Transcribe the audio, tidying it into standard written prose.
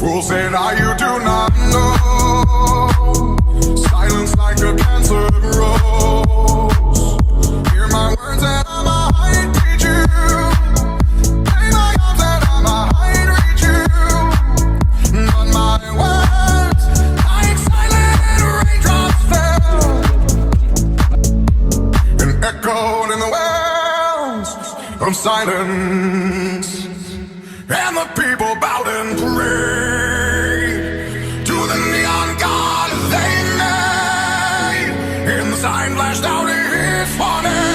Fools say that you do not know. Silence like a cancer grows. Hear my words and I might teach you. Play my arms and I might reach you. But my words, like silent raindrops fell and echoed in the wells of silence. And the people bowed and prayed to the neon god they made. And the sign flashed out in his warning.